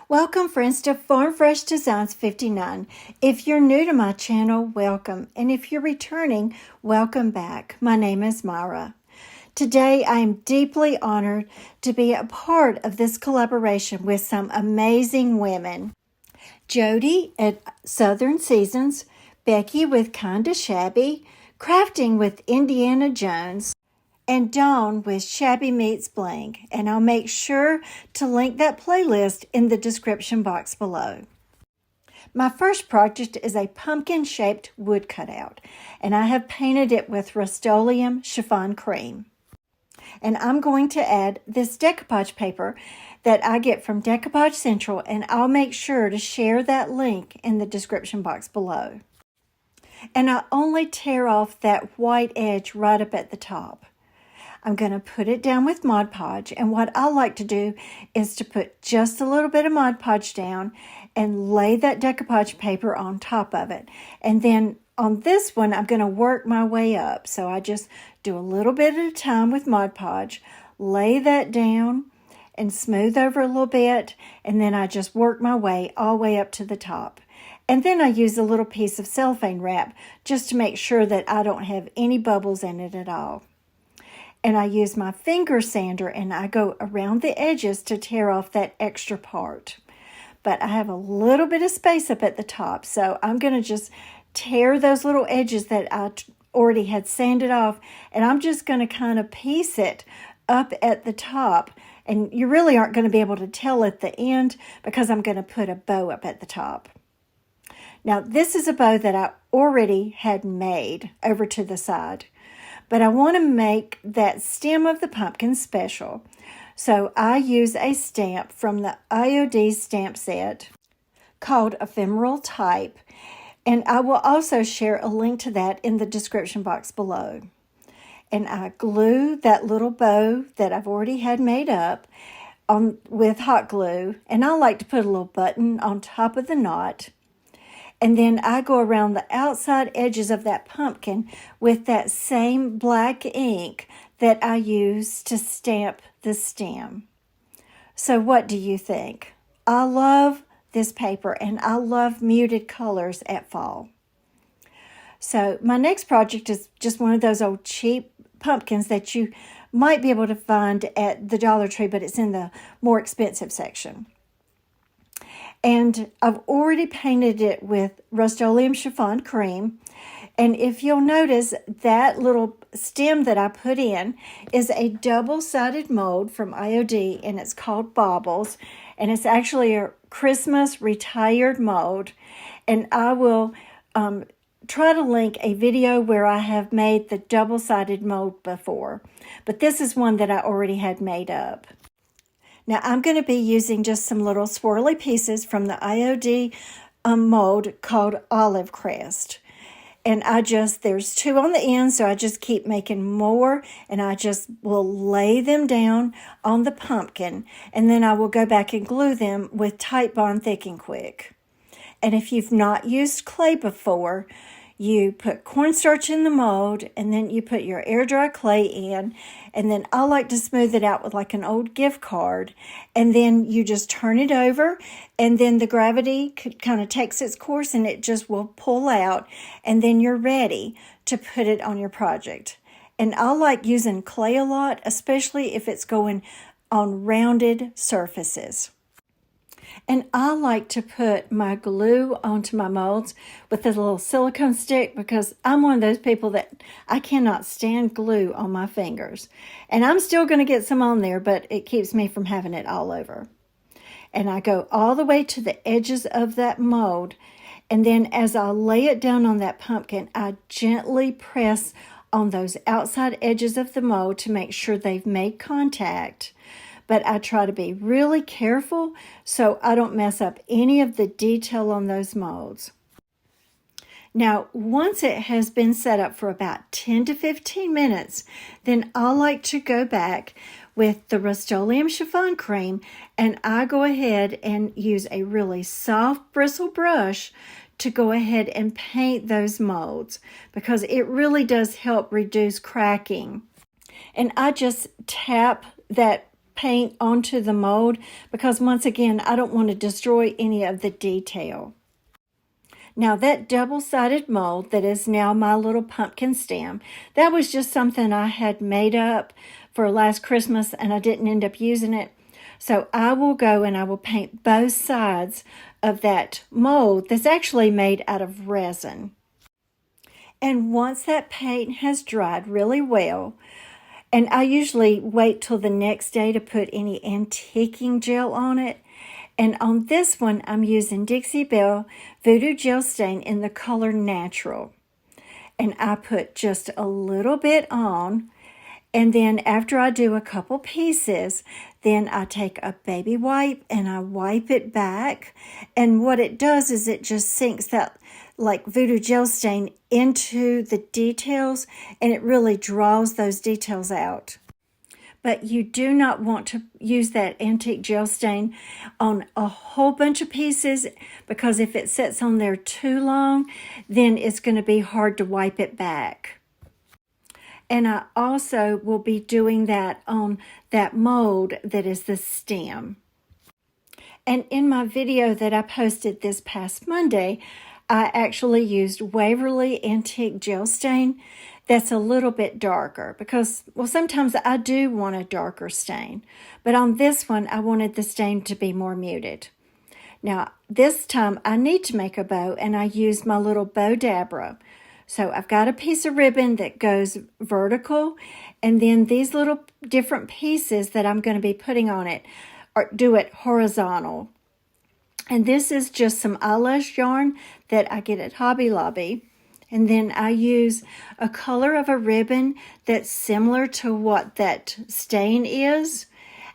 Welcome friends to Farm Fresh Designs 59. If you're new to my channel, welcome. And if you're returning, welcome back. My name is Myra. Today I am deeply honored to be a part of this collaboration with some amazing women. Jody at Southern Seasons, Becky with Kinda Shabby, Crafting with Indiana Jones, and Dawn with Shabby Meets Bling, and I'll make sure to link that playlist in the description box below. My first project is a pumpkin-shaped wood cutout, and I have painted it with Rust-Oleum chiffon cream. And I'm going to add this decoupage paper that I get from Decoupage Central, and I'll make sure to share that link in the description box below. And I only tear off that white edge right up at the top. I'm going to put it down with Mod Podge, and what I like to do is to put just a little bit of Mod Podge down and lay that decoupage paper on top of it. And then on this one, I'm going to work my way up. So I just do a little bit at a time with Mod Podge, lay that down and smooth over a little bit, and then I just work my way all the way up to the top. And then I use a little piece of cellophane wrap just to make sure that I don't have any bubbles in it at all. And I use my finger sander and I go around the edges to tear off that extra part. But I have a little bit of space up at the top, so I'm going to just tear those little edges that I already had sanded off, and I'm just going to kind of piece it up at the top. And you really aren't going to be able to tell at the end because I'm going to put a bow up at the top. Now, this is a bow that I already had made over to the side. But I want to make that stem of the pumpkin special. So I use a stamp from the IOD stamp set called Ephemeral Type. And I will also share a link to that in the description box below. And I glue that little bow that I've already had made up on with hot glue. And I like to put a little button on top of the knot. And then I go around the outside edges of that pumpkin with that same black ink that I use to stamp the stem. So what do you think? I love this paper and I love muted colors at fall. So my next project is just one of those old cheap pumpkins that you might be able to find at the Dollar Tree, but it's in the more expensive section. And I've already painted it with Rust-Oleum chiffon cream. And if you'll notice, that little stem that I put in is a double-sided mold from IOD, and it's called Baubles. And it's actually a Christmas retired mold. And I will try to link a video where I have made the double-sided mold before. But this is one that I already had made up. Now, I'm going to be using just some little swirly pieces from the IOD mold called Olive Crest. And there's two on the end, so I just keep making more, and I just will lay them down on the pumpkin, and then I will go back and glue them with Titebond Thick and Quick. And if you've not used clay before, you put cornstarch in the mold, and then you put your air dry clay in, and then I like to smooth it out with like an old gift card, and then you just turn it over, and then the gravity kind of takes its course and it just will pull out, and then you're ready to put it on your project. And I like using clay a lot, especially if it's going on rounded surfaces. And I like to put my glue onto my molds with a little silicone stick because I'm one of those people that I cannot stand glue on my fingers. And I'm still going to get some on there, but it keeps me from having it all over. And I go all the way to the edges of that mold. And then as I lay it down on that pumpkin, I gently press on those outside edges of the mold to make sure they've made contact. But I try to be really careful so I don't mess up any of the detail on those molds. Now, once it has been set up for about 10 to 15 minutes, then I like to go back with the Rust-Oleum chiffon cream, and I go ahead and use a really soft bristle brush to go ahead and paint those molds because it really does help reduce cracking. And I just tap that paint onto the mold because once again, I don't want to destroy any of the detail. Now that double-sided mold that is now my little pumpkin stem, that was just something I had made up for last Christmas and I didn't end up using it. So I will go and I will paint both sides of that mold that's actually made out of resin. And once that paint has dried really well, and I usually wait till the next day to put any antiquing gel on it. And on this one, I'm using Dixie Belle Voodoo Gel Stain in the color Natural. And I put just a little bit on. And then after I do a couple pieces, then I take a baby wipe and I wipe it back. And what it does is it just sinks that like Voodoo Gel Stain into the details, and it really draws those details out. But you do not want to use that antique gel stain on a whole bunch of pieces because if it sits on there too long, then it's going to be hard to wipe it back. And I also will be doing that on that mold that is the stem. And in my video that I posted this past Monday, I actually used Waverly Antique Gel Stain that's a little bit darker because, well, sometimes I do want a darker stain. But on this one, I wanted the stain to be more muted. Now, this time I need to make a bow and I used my little bow dabra. So I've got a piece of ribbon that goes vertical and then these little different pieces that I'm going to be putting on it do it horizontal. And this is just some eyelash yarn that I get at Hobby Lobby. And then I use a color of a ribbon that's similar to what that stain is.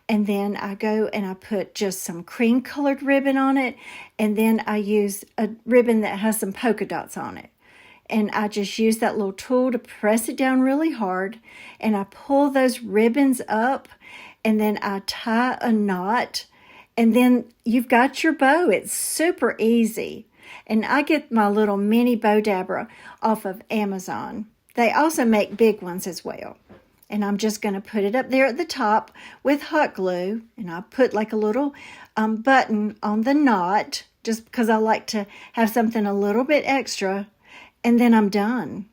And then I go and I put just some cream colored ribbon on it. And then I use a ribbon that has some polka dots on it. And I just use that little tool to press it down really hard. And I pull those ribbons up. And then I tie a knot. And then you've got your bow. It's super easy. And I get my little mini bow dabber off of Amazon. They also make big ones as well. And I'm just going to put it up there at the top with hot glue. And I put like a little button on the knot just because I like to have something a little bit extra. And then I'm done.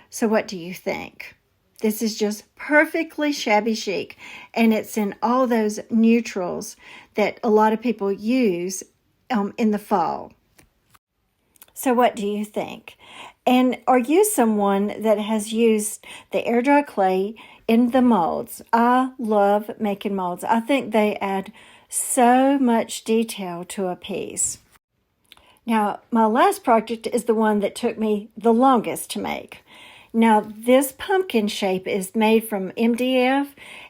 So what do you think? This is just perfectly shabby chic. And it's in all those neutrals that a lot of people use in the fall. So what do you think? And are you someone that has used the air dry clay in the molds? I love making molds. I think they add so much detail to a piece. Now, my last project is the one that took me the longest to make. Now, this pumpkin shape is made from MDF,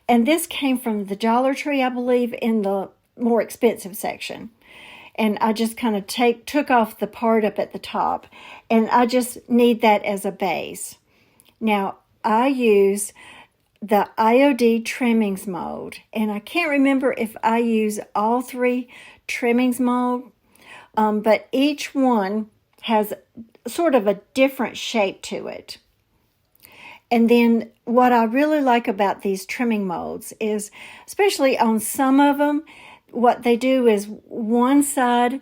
and this came from the Dollar Tree, I believe, in the more expensive section. And I just kind of took off the part up at the top, and I just need that as a base. Now, I use the IOD trimmings mold, and I can't remember if I use all three trimmings mold, but each one has sort of a different shape to it. And then what I really like about these trimming molds is, especially on some of them, what they do is one side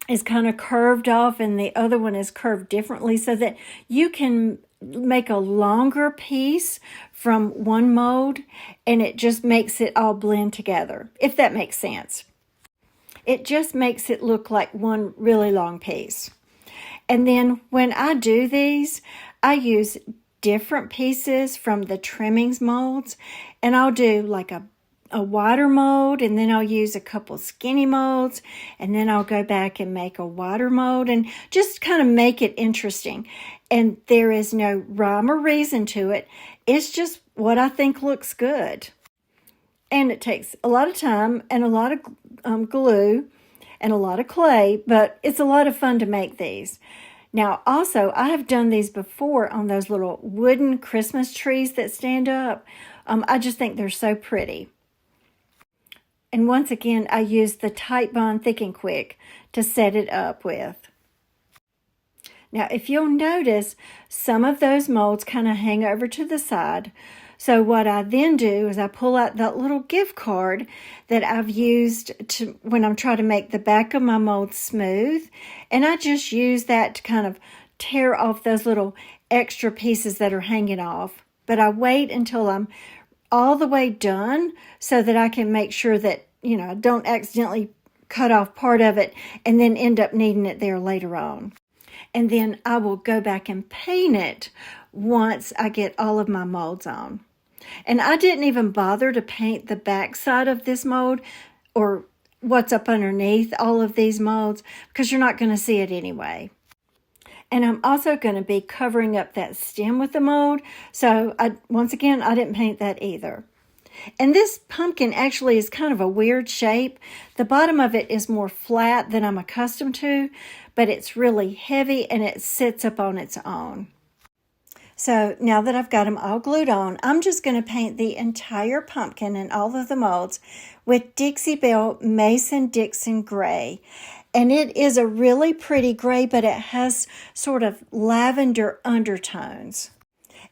is kind of curved off and the other one is curved differently so that you can make a longer piece from one mold and it just makes it all blend together, if that makes sense. It just makes it look like one really long piece. And then when I do these, I use different pieces from the trimmings molds, and I'll do like a wider mold, and then I'll use a couple skinny molds, and then I'll go back and make a wider mold and just kind of make it interesting. And there is no rhyme or reason to it. It's just what I think looks good. And it takes a lot of time and a lot of glue and a lot of clay, but it's a lot of fun to make these. Now, also, I have done these before on those little wooden Christmas trees that stand up. I just think they're so pretty. And once again, I used the Tight Bond Thick and Quick to set it up with. Now, if you'll notice, some of those molds kind of hang over to the side. So what I then do is I pull out that little gift card that I've used to when I'm trying to make the back of my mold smooth. And I just use that to kind of tear off those little extra pieces that are hanging off. But I wait until I'm all the way done so that I can make sure that, I don't accidentally cut off part of it and then end up needing it there later on. And then I will go back and paint it once I get all of my molds on. And I didn't even bother to paint the back side of this mold or what's up underneath all of these molds because you're not going to see it anyway. And I'm also going to be covering up that stem with the mold. So once again, I didn't paint that either. And this pumpkin actually is kind of a weird shape. The bottom of it is more flat than I'm accustomed to, but it's really heavy and it sits up on its own. So now that I've got them all glued on, I'm just going to paint the entire pumpkin and all of the molds with Dixie Belle Mason-Dixon Gray. And it is a really pretty gray, but it has sort of lavender undertones.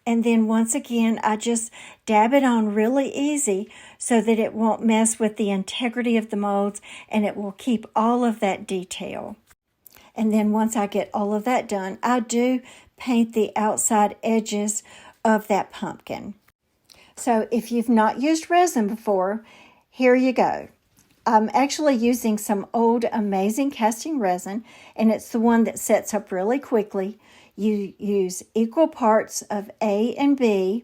And then once again, I just dab it on really easy so that it won't mess with the integrity of the molds and it will keep all of that detail. And then once I get all of that done, I do paint the outside edges of that pumpkin. So if you've not used resin before, here you go. I'm actually using some old Amazing Casting resin, and it's the one that sets up really quickly. You use equal parts of A and B,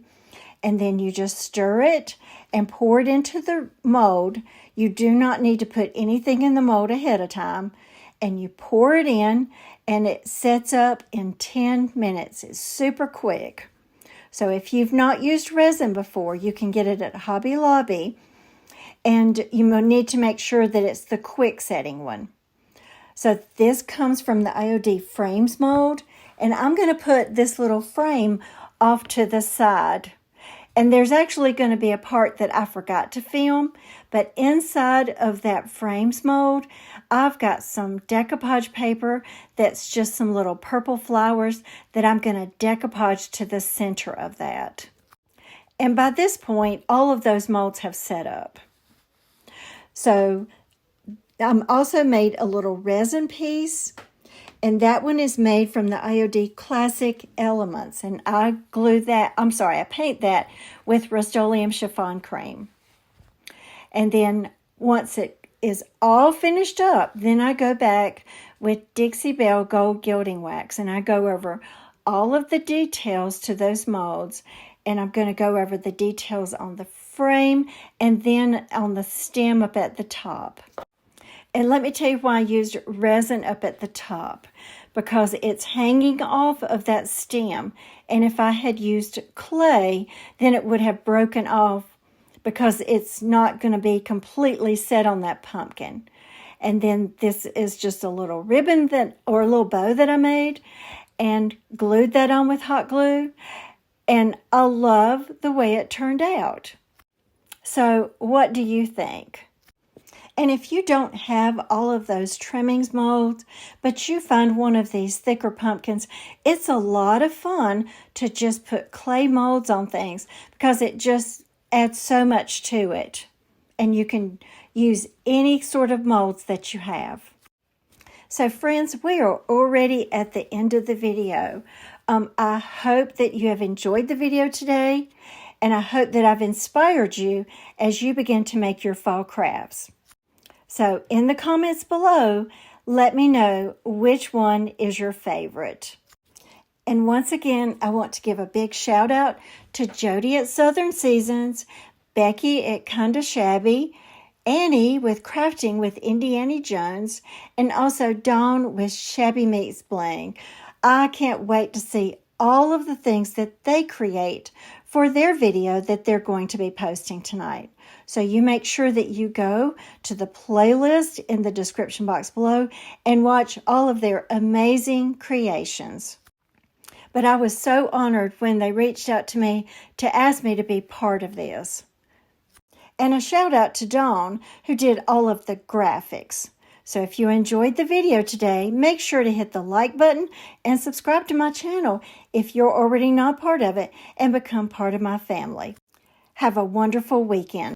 and then you just stir it and pour it into the mold. You do not need to put anything in the mold ahead of time, and you pour it in, and it sets up in 10 minutes. It's super quick. So if you've not used resin before, you can get it at Hobby Lobby, and you need to make sure that it's the quick setting one. So this comes from the IOD Frames mold, and I'm going to put this little frame off to the side. And there's actually going to be a part that I forgot to film, but inside of that Frames mold, I've got some decoupage paper that's just some little purple flowers that I'm going to decoupage to the center of that. And by this point, all of those molds have set up. So I'm also made a little resin piece, and that one is made from the IOD Classic Elements, and I paint that with Rust-Oleum chiffon cream. And then once it is all finished up, then I go back with Dixie Belle Gold Gilding Wax, and I go over all of the details to those molds, and I'm going to go over the details on the frame and then on the stem up at the top. And let me tell you why I used resin up at the top, because it's hanging off of that stem. And if I had used clay, then it would have broken off because it's not going to be completely set on that pumpkin. And then this is just a little ribbon or a little bow that I made and glued that on with hot glue. And I love the way it turned out. So what do you think? And if you don't have all of those trimmings molds, but you find one of these thicker pumpkins, it's a lot of fun to just put clay molds on things because it just adds so much to it. And you can use any sort of molds that you have. So friends, we are already at the end of the video. I hope that you have enjoyed the video today, and I hope that I've inspired you as you begin to make your fall crafts. So in the comments below, let me know which one is your favorite. And once again, I want to give a big shout out to Jody at Southern Seasons, Becky at Kinda Shabby, Annie with Crafting with Indiana Jones, and also Dawn with Shabby Meets Bling. I can't wait to see all of the things that they create for their video that they're going to be posting tonight. So you make sure that you go to the playlist in the description box below and watch all of their amazing creations. But I was so honored when they reached out to me to ask me to be part of this. And a shout out to Dawn, who did all of the graphics. So if you enjoyed the video today, make sure to hit the like button and subscribe to my channel if you're already not part of it and become part of my family. Have a wonderful weekend.